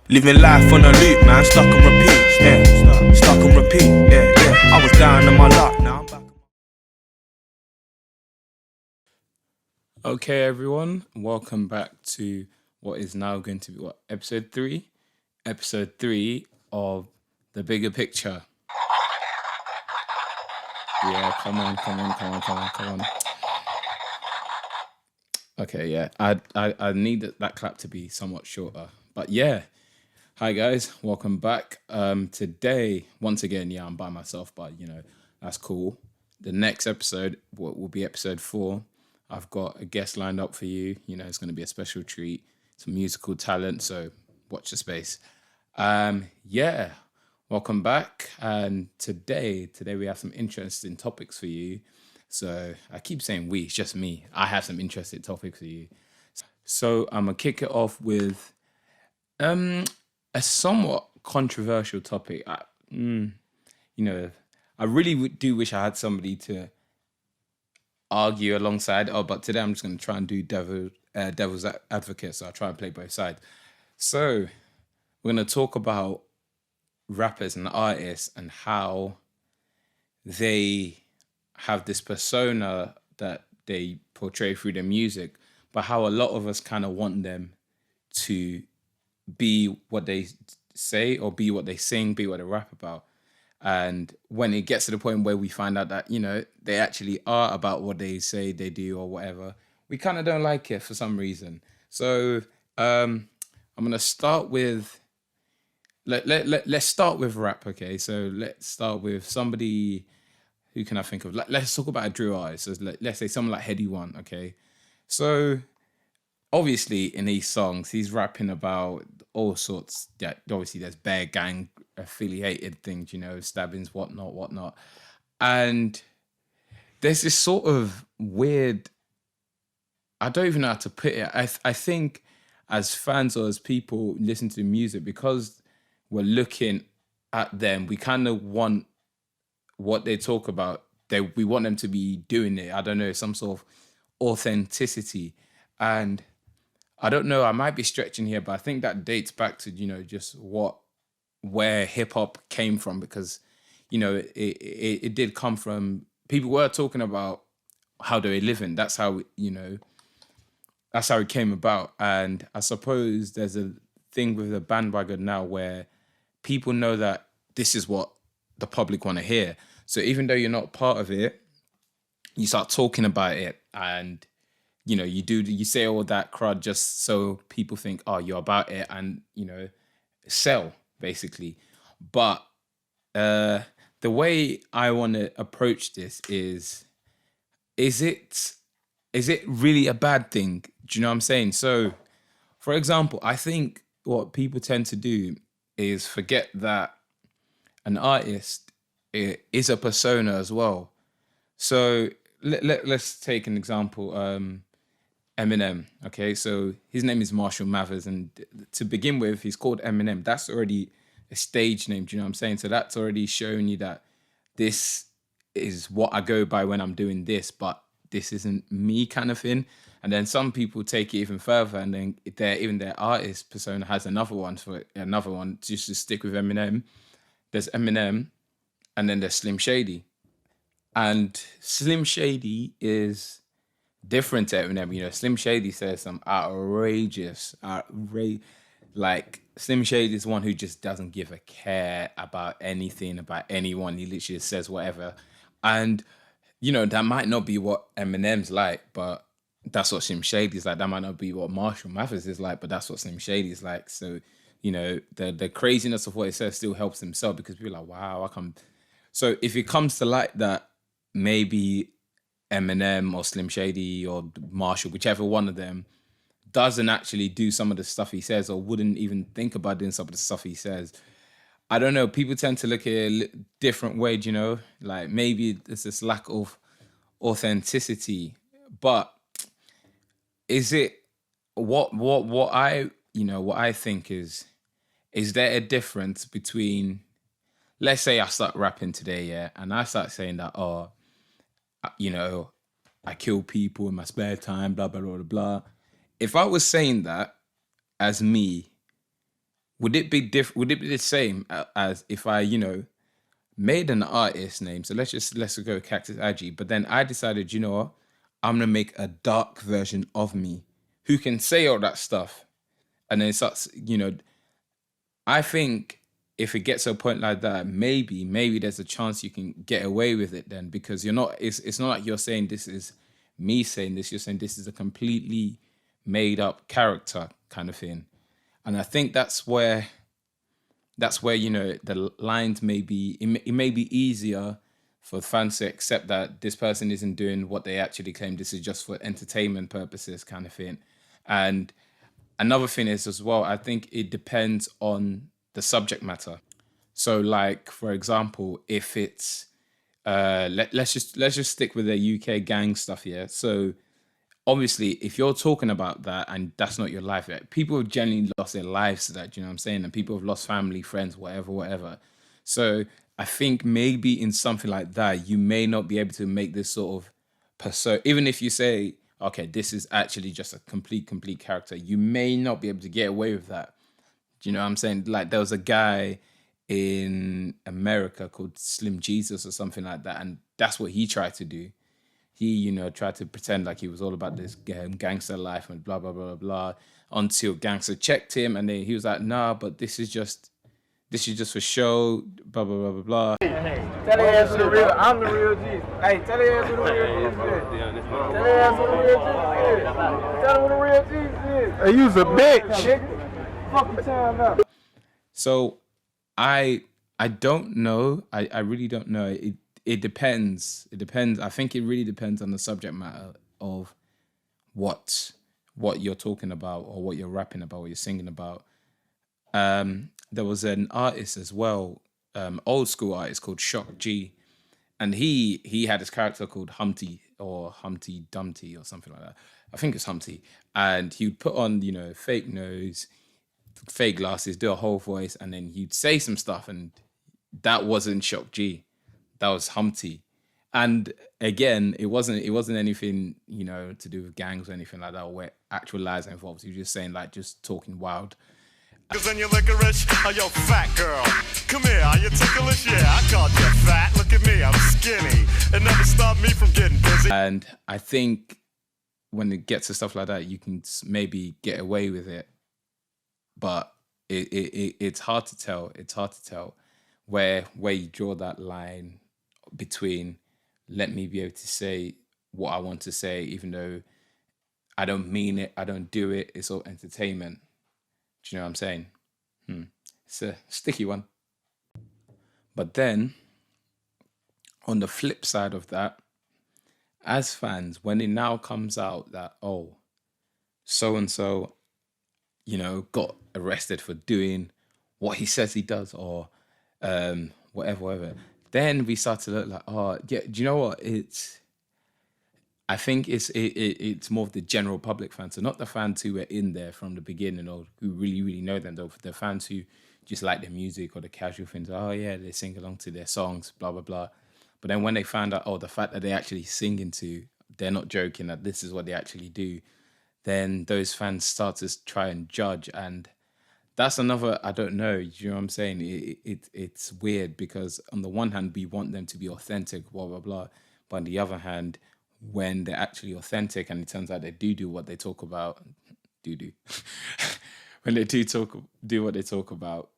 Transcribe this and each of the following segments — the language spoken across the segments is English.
Living life on a loop, man, stuck on repeat, stuck on repeat, I was down on my luck, now I'm back. Okay, everyone, welcome back to what is now going to be episode 3? Episode 3 of The Bigger Picture. Yeah, come on. Okay, yeah, I need that clap to be somewhat shorter. But yeah, hi guys, welcome back. Today, once again, I'm by myself, but that's cool. The next episode will be episode 4. I've got a guest lined up for you. It's going to be a special treat, some musical talent. So watch the space. Yeah, welcome back. And today we have some interesting topics for you. So I keep saying we, it's just me. I have some interesting topics for you. So I'm gonna kick it off with a somewhat controversial topic. I really do wish I had somebody to argue alongside. But today I'm just going to try and do devil's advocate. So I'll try and play both sides. So we're going to talk about rappers and artists and how they have this persona that they portray through their music, but how a lot of us kind of want them to be what they say or be what they sing, be what they rap about. And when it gets to the point where we find out that, they actually are about what they say they do or whatever, we kind of don't like it for some reason. So I'm going to start with, let's start with rap, okay? So let's start with somebody, who can I think of? Let's talk about a drill artist. So let's say someone like Heady One, okay? So obviously in these songs, he's rapping about all sorts. Yeah, obviously there's bear gang affiliated things, stabbings, whatnot. And there's this sort of weird, I don't even know how to put it. I think as fans or as people listen to music, because we're looking at them, we kind of want what they talk about. We want them to be doing it. I don't know, some sort of authenticity. And I don't know, I might be stretching here, but I think that dates back to, just where hip hop came from, because, it did come from, people were talking about how they were living. That's how, that's how it came about. And I suppose there's a thing with the bandwagon now where people know that this is what the public want to hear. So even though you're not part of it, you start talking about it, and you say all that crud just so people think, oh, you're about it, and sell basically. But the way I want to approach this is it really a bad thing? Do you know what I'm saying? So, for example, I think what people tend to do is forget that an artist is a persona as well. So let's take an example. Eminem. Okay, so his name is Marshall Mathers, and to begin with, he's called Eminem. That's already a stage name. Do you know what I'm saying? So that's already showing you that this is what I go by when I'm doing this, but this isn't me, kind of thing. And then some people take it even further, and then their artist persona has another one for another one. Just to stick with Eminem, there's Eminem, and then there's Slim Shady, and Slim Shady is different to Eminem. Slim Shady says some like Slim Shady is one who just doesn't give a care about anything, about anyone. He literally just says whatever. And, that might not be what Eminem's like, but that's what Slim Shady's like. That might not be what Marshall Mathers is like, but that's what Slim Shady's like. So, the craziness of what he says still helps himself, because people are like, wow, I come. So if it comes to like that, maybe Eminem or Slim Shady or Marshall, whichever one of them, doesn't actually do some of the stuff he says, or wouldn't even think about doing some of the stuff he says. I don't know. People tend to look at it a different way, like maybe there's this lack of authenticity. But is it what I think is there a difference between, let's say I start rapping today, yeah, and I start saying that, oh, I kill people in my spare time, blah, blah, blah, blah, blah. If I was saying that as me, would it be would it be the same as if I, made an artist name? So let's go Cactus Aji, but then I decided, you know what? I'm gonna make a dark version of me who can say all that stuff. And then it starts, I think if it gets to a point like that, maybe there's a chance you can get away with it then, because you're not. It's not like you're saying this is me saying this. You're saying this is a completely made up character kind of thing, and I think that's where the lines may be. It may be easier for fans to accept that this person isn't doing what they actually claim. This is just for entertainment purposes, kind of thing, and another thing is as well, I think it depends on the subject matter. So, like for example, if it's let's just stick with the UK gang stuff here. So obviously, if you're talking about that and that's not your life, people have generally lost their lives to that. You know what I'm saying? And people have lost family, friends, whatever, whatever. So I think maybe in something like that, you may not be able to make this sort of persona. Even if you say, okay, this is actually just a complete character, you may not be able to get away with that. Do you know what I'm saying? Like there was a guy in America called Slim Jesus or something like that, and that's what he tried to do. He, tried to pretend like he was all about this gangster life and blah blah blah blah until gangster checked him, and then he was like, "Nah, but this is just for show." Blah blah blah blah blah. Tell the ass who the real. I'm the real Jesus. Hey, tell the ass who the real Jesus is. Tell the ass who the real Jesus is. Tell him who the real Jesus is. Hey, you's a bitch. Fuck the time up. So I don't know. I really don't know. It depends. It depends. I think it really depends on the subject matter of what you're talking about or what you're rapping about, what you're singing about. There was an artist as well, old school artist called Shock G, and he had this character called Humpty or Humpty Dumpty or something like that. I think it's Humpty, and he'd put on fake nose, fake glasses, do a whole voice, and then he'd say some stuff, and that wasn't Shock G, that was Humpty. And again, it wasn't anything to do with gangs or anything like that, or where actual lies are involved. He was just saying like just talking wild. Cause in your licorice, oh yo, fat girl. Come here, are you ticklish? Yeah, I called you fat. Look at me, I'm skinny. It never stopped me from getting busy. And I think when it gets to stuff like that, you can maybe get away with it, but it's hard to tell. It's hard to tell where you draw that line between let me be able to say what I want to say, even though I don't mean it, I don't do it. It's all entertainment. Do you know what I'm saying? It's a sticky one. But then, on the flip side of that, as fans, when it now comes out that, oh, so and so, got arrested for doing what he says he does, or whatever, then we start to look like, oh, yeah, do you know what? I think it's more of the general public fans, so not the fans who were in there from the beginning or who really, really know them, though. The fans who just like the music or the casual things. Oh yeah, they sing along to their songs, blah blah blah. But then when they found out, oh, the fact that they actually sing into, they're not joking, that this is what they actually do, then those fans start to try and judge, and that's another. I don't know. You know what I'm saying? It's weird because on the one hand we want them to be authentic, blah blah blah, but on the other hand, when they're actually authentic and it turns out they do what they talk about, when they do what they talk about,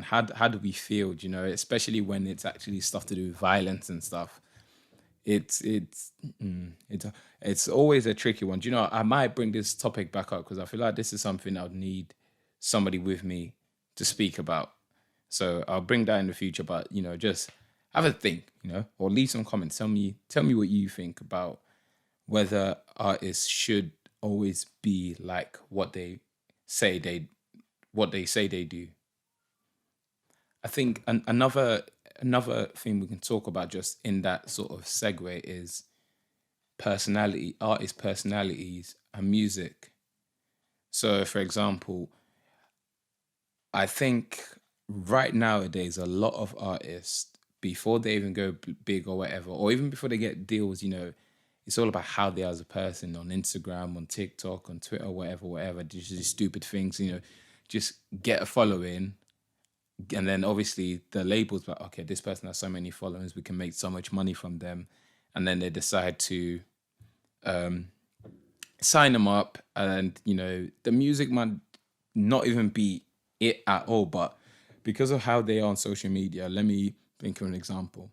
how do we feel? Especially when it's actually stuff to do with violence and stuff. It's always a tricky one. I might bring this topic back up because I feel like this is something I would need somebody with me to speak about. So I'll bring that in the future. But just have a think, or leave some comments. Tell me what you think about whether artists should always be like what they say they do. I think another thing we can talk about just in that sort of segue is artist personalities and music. So, for example, I think right nowadays a lot of artists, before they even go big or whatever, or even before they get deals, it's all about how they are as a person on Instagram, on TikTok, on Twitter, whatever, just these stupid things, just get a following, and then obviously the label's like, okay, this person has so many followers, we can make so much money from them, and then they decide to sign them up, and the music might not even be it at all, but because of how they are on social media, let me think of an example.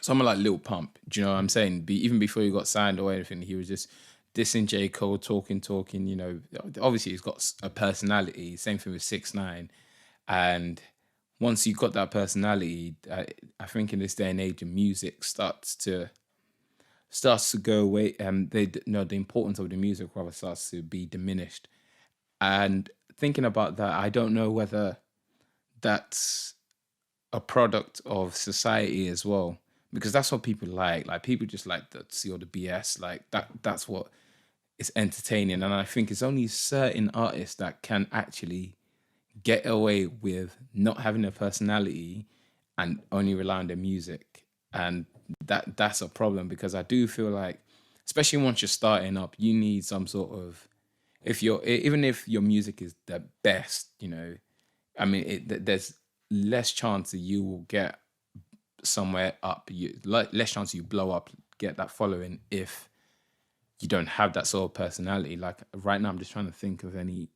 Someone like Lil Pump, do you know what I'm saying? Even before he got signed or anything, he was just dissing J. Cole, talking. Obviously, he's got a personality. Same thing with 6ix9ine. And once you've got that personality, I think in this day and age, the music starts to go away. The importance of the music rather starts to be diminished. And thinking about that, I don't know whether that's a product of society as well, because that's what people like. Like, people just like to see all the BS. Like, that's what is entertaining. And I think it's only certain artists that can actually get away with not having a personality and only rely on their music. And that's a problem, because I do feel like, especially once you're starting up, you need some sort of, even if your music is the best, there's less chance that you will get somewhere up, less chance you blow up, get that following, if you don't have that sort of personality. Like, right now, I'm just trying to think of any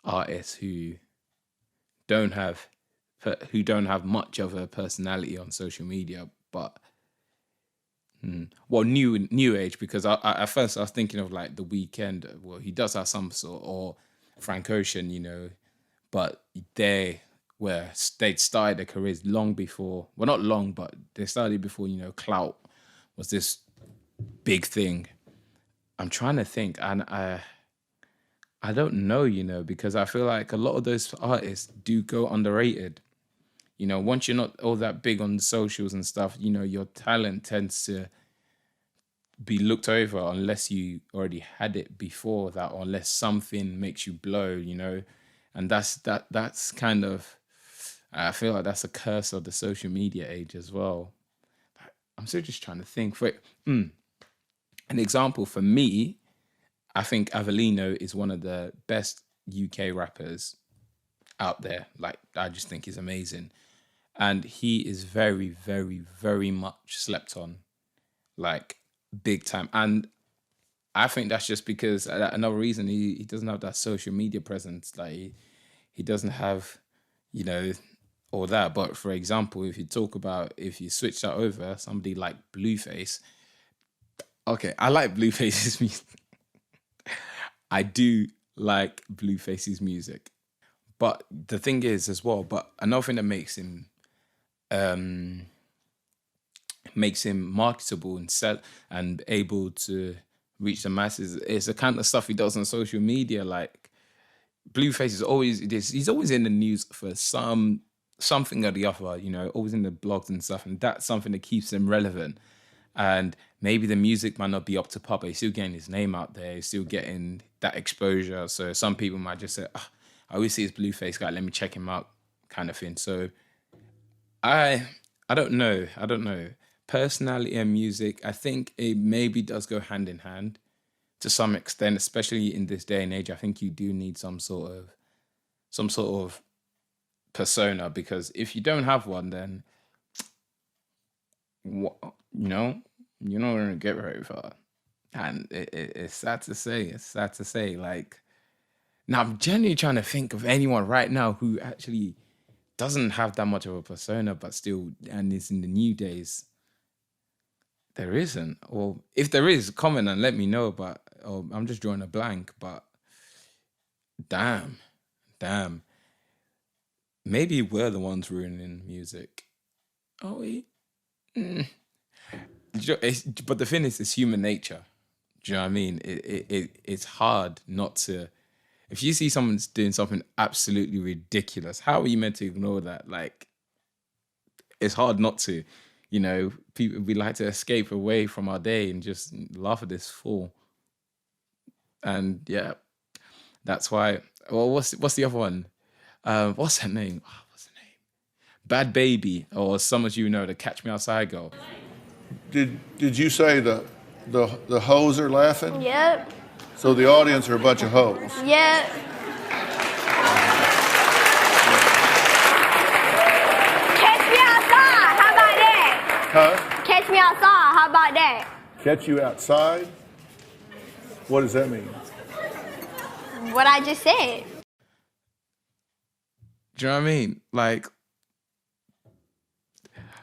artists who don't have much of a personality on social media, but new age, because at first I was thinking of like The Weeknd. Well, he does have some sort, or Frank Ocean, but they'd started their careers long before. Well, not long, but they started before clout was this big thing. I'm trying to think, and I don't know, because I feel like a lot of those artists do go underrated. Once you're not all that big on the socials and stuff, your talent tends to be looked over unless you already had it before that, or unless something makes you blow, and that's kind of, I feel like that's a curse of the social media age as well. I'm still just trying to think. An example for me, I think Avellino is one of the best UK rappers out there. Like, I just think he's amazing. And he is very, very, very much slept on, like, big time. And I think that's just because another reason he doesn't have that social media presence. Like, he doesn't have, all that. But for example, if you switch that over, somebody like Blueface. Okay, I like Blueface's music. I do like Blueface's music. But the thing is as well, but another thing that makes him marketable and able to reach the masses is the kind of stuff he does on social media. Like, Blueface he's always in the news for something or the other, always in the blogs and stuff, and that's something that keeps him relevant. And maybe the music might not be up to par, but he's still getting his name out there, he's still getting that exposure. So some people might just say, I always see this Blueface guy, let me check him out, kind of thing. So I don't know. Personality and music, I think it maybe does go hand in hand to some extent, especially in this day and age. I think you do need some sort of persona, because if you don't have one, then you're not going to get very far. And it's sad to say. Like, now I'm genuinely trying to think of anyone right now who actually doesn't have that much of a persona, but still, and it's in the new days. There isn't. Or if there is, comment and let me know. But I'm just drawing a blank. But damn. Maybe we're the ones ruining music. Are we? But the thing is, it's human nature. Do you know what I mean? It's hard not to. If you see someone's doing something absolutely ridiculous, how are you meant to ignore that? Like, it's hard not to. People, we like to escape away from our day and just laugh at this fool. And yeah, that's why. Well, what's the other one? What's her name? Bad Baby, or some of the Catch Me Outside girl. Did you say the hoes are laughing? Yep. So the audience are a bunch of hoes. Yep. Huh? Catch me outside. How about that? Catch you outside? What does that mean? What I just said. Do you know what I mean? Like,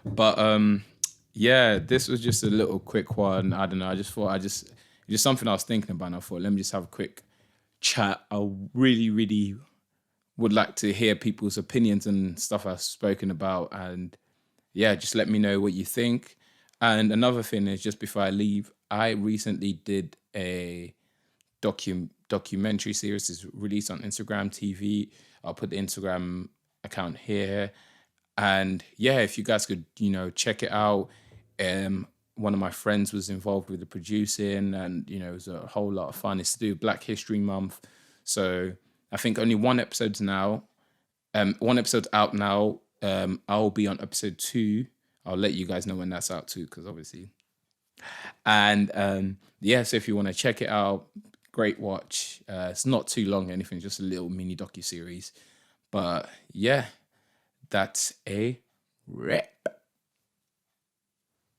but yeah, this was just a little quick one. I don't know. I just thought it's just something I was thinking about. And I thought, let me just have a quick chat. I really, really would like to hear people's opinions and stuff I've spoken about. And yeah, just let me know what you think. And another thing is, just before I leave, I recently did a documentary series. It's released on Instagram TV. I'll put the Instagram account here. And yeah, if you guys could, check it out. One of my friends was involved with the producing, and it was a whole lot of fun. It's to do Black History Month. So I think only one episode's now. One episode's out now. I'll be on episode 2. I'll let you guys know when that's out too, because obviously. And yeah, so if you want to check it out, great watch. It's not too long, anything, just a little mini docu-series. But yeah, that's a wrap.